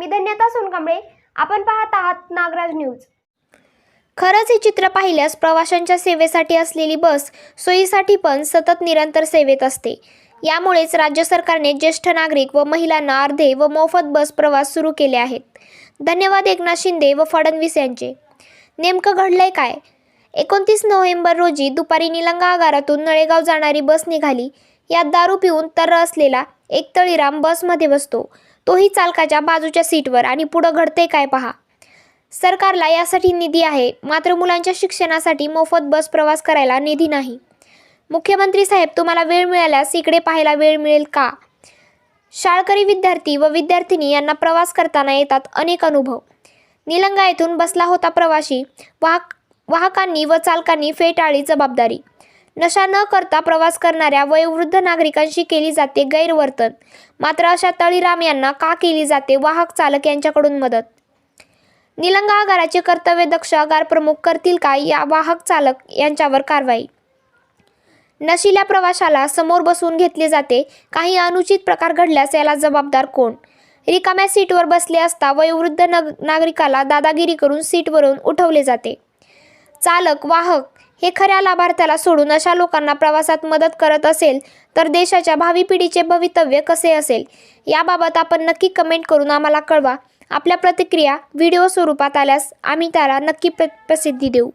धन्यता सोनकांबळे. आपण पाहत आहात नागराज न्यूज. खरंच हे चित्र पाहिल्यास प्रवाशांच्या सेवेसाठी असलेली बस सोयीसाठी पण सतत निरंतर सेवेत असते. यामुळेच राज्य सरकारने ज्येष्ठ नागरिक व महिलांना अर्धे व मोफत बस प्रवास सुरू केले आहेत. धन्यवाद एकनाथ शिंदे व फडणवीस यांचे. नेमकं घडलंय काय? 29 नोव्हेंबर रोजी दुपारी निलंगा आगारातून नळेगाव जाणारी बस निघाली. यात दारू पिऊन तर्र असलेला एक तळीराम बसमध्ये बसतो, तोही चालकाच्या बाजूच्या सीटवर. आणि पुढं घडते काय पहा. सरकारला यासाठी निधी आहे, मात्र मुलांच्या शिक्षणासाठी मोफत बस प्रवास करायला निधी नाही. मुख्यमंत्री साहेब, तुम्हाला वेळ मिळाल्यास इकडे पाहायला वेळ मिळेल का? शाळकरी विद्यार्थी व विद्यार्थिनी यांना प्रवास करताना येतात अनेक अनुभव. निलंगा येथून बसला होता प्रवासी. वाहकांनी व चालकांनी फेटाळली जबाबदारी. नशा न करता प्रवास करणाऱ्या वयोवृद्ध नागरिकांशी केली जाते गैरवर्तन. मात्र अशा तळीराम यांना का केली जाते वाहक चालक यांच्याकडून मदत? निलंगा आगाराचे कर्तव्यदक्ष आगार प्रमुख करतील का या वाहक चालक यांच्यावर कारवाई? नशिल्या प्रवाशाला समोर बसवून घेतले जाते. काही अनुचित प्रकार घडल्यास याला जबाबदार कोण? रिकाम्या सीटवर बसले असता वयोवृद्ध नागरिकाला दादागिरी करून सीटवरून उठवले जाते. चालक वाहक हे खऱ्या लाभार्थ्याला सोडून अशा लोकांना प्रवासात मदत करत असेल तर देशाच्या भावी पिढीचे भवितव्य कसे असेल? याबाबत आपण नक्की कमेंट करून आम्हाला कळवा. आपल्या प्रतिक्रिया व्हिडिओ स्वरूपात आल्यास आम्ही त्याला नक्की प्रसिद्धी देऊ.